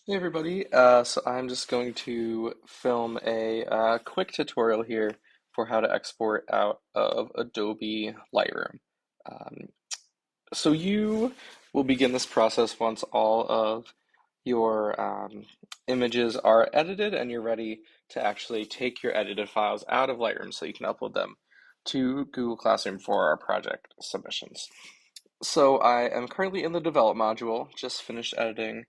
Hey everybody, so I'm just going to film a quick tutorial here for how to export out of Adobe Lightroom. Um, so you will begin this process once all of your images are edited and you're ready to actually take your edited files out of Lightroom so you can upload them to Google Classroom for our project submissions. So I am currently in the develop module, just finished editing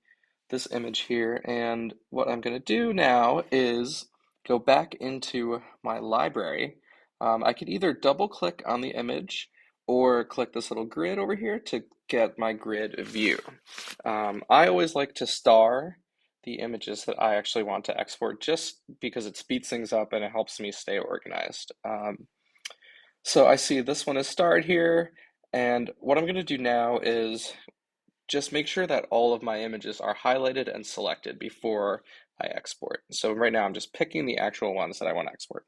this image here, and what I'm going to do now is go back into my library. I could either double click on the image or click this little grid over here to get my grid view. I always like to star the images that I actually want to export just because it speeds things up and it helps me stay organized. So I see this one is starred here, and what I'm going to do now is just make sure that all of my images are highlighted and selected before I export. So right now I'm just picking the actual ones that I want to export.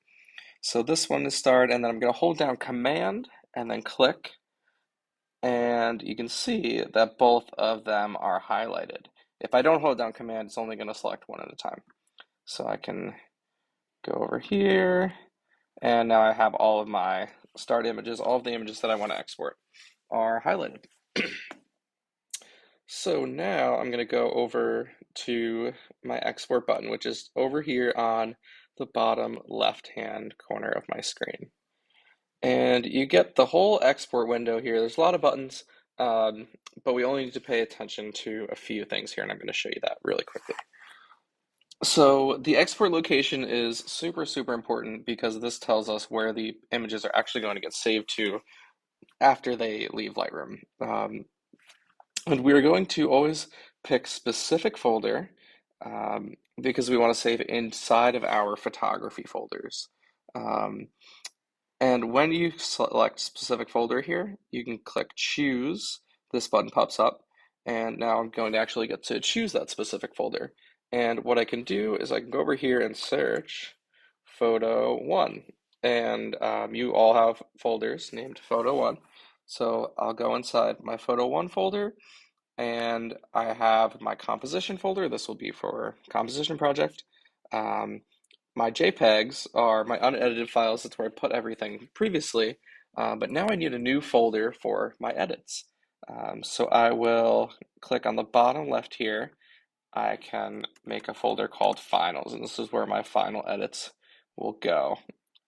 So this one is starred, and then I'm going to hold down Command and then click, and you can see that both of them are highlighted. If I don't hold down Command, it's only going to select one at a time. So I can go over here, and now I have all of my starred images, all of the images that I want to export are highlighted. So now I'm going to go over to my export button, which is over here on the bottom left-hand corner of my screen. And you get the whole export window here. There's a lot of buttons, but we only need to pay attention to a few things here, and I'm going to show you that really quickly. So the export location is super, super important because this tells us where the images are actually going to get saved to after they leave Lightroom. And we're going to always pick specific folder because we want to save inside of our photography folders. Um, and when you select specific folder here, you can click choose. This button pops up, and now I'm going to actually get to choose that specific folder. And what I can do is I can go over here and search photo one. And you all have folders named photo one. So I'll go inside my photo one folder and I have my composition folder. This will be for composition project. Um, my JPEGs are my unedited files. That's where I put everything previously. But now I need a new folder for my edits. So I will click on the bottom left here. I can make a folder called finals, and this is where my final edits will go.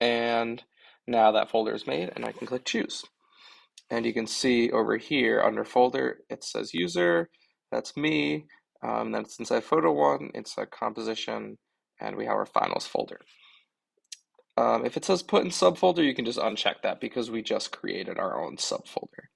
And now that folder is made, and I can click choose. And you can see over here under folder, it says user, that's me. Then it's inside photo one, it's a composition, and we have our finals folder. If it says put in subfolder, you can just uncheck that because we just created our own subfolder.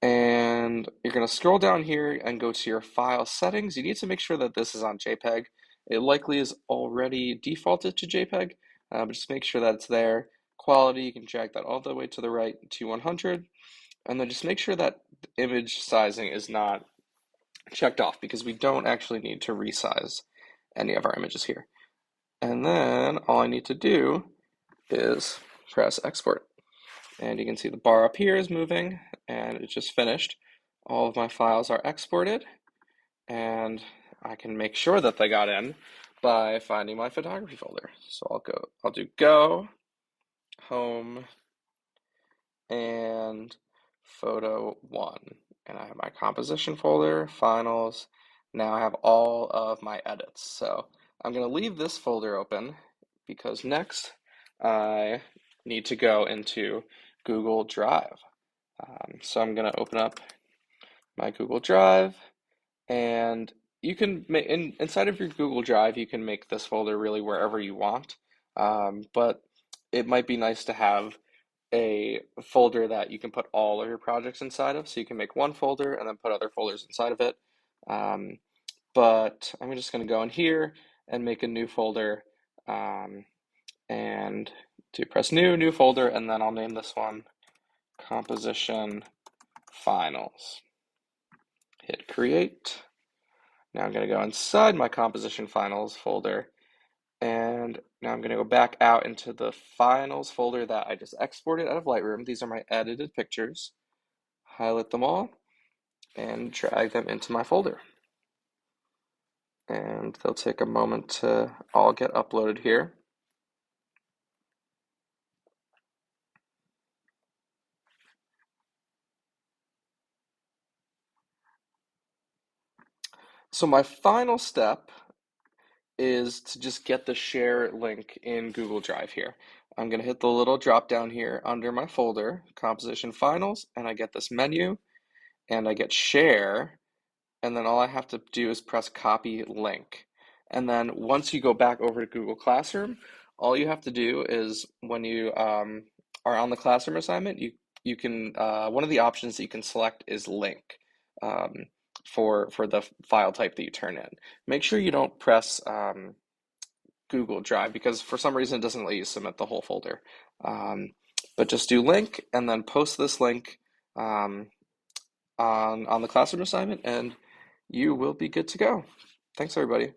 And you're going to scroll down here and go to your file settings. You need to make sure that this is on JPEG. It likely is already defaulted to JPEG, but just make sure that it's there. Quality, you can drag that all the way to the right to 100. And then just make sure that the image sizing is not checked off because we don't actually need to resize any of our images here. And then all I need to do is press export. And you can see the bar up here is moving and it's just finished. All of my files are exported and I can make sure that they got in by finding my photography folder. So I'll do go, home, and photo one. And I have my composition folder, finals. Now I have all of my edits. So I'm going to leave this folder open because next I need to go into Google Drive. So I'm going to open up my Google Drive, and you can make inside of your Google Drive, you can make this folder really wherever you want. But it might be nice to have a folder that you can put all of your projects inside of. So you can make one folder and then put other folders inside of it. Um, but I'm just going to go in here and make a new folder and to press new folder, and then I'll name this one composition finals. Hit create. Now I'm going to go inside my composition finals folder, and now I'm going to go back out into the finals folder that I just exported out of Lightroom. These are my edited pictures. Highlight them all and drag them into my folder. and they'll take a moment to all get uploaded here. So my final step is to just get the share link in Google Drive here. I'm going to hit the little drop down here under my folder, Composition Finals, and I get this menu and I get share, and then all I have to do is press copy link. And then once you go back over to Google Classroom, all you have to do is when you are on the classroom assignment, you can one of the options that you can select is link um, for the file type that you turn in. Make sure you don't press Google Drive because for some reason it doesn't let you submit the whole folder. Um, but just do link and then post this link um, on the classroom assignment, and you will be good to go. Thanks, everybody.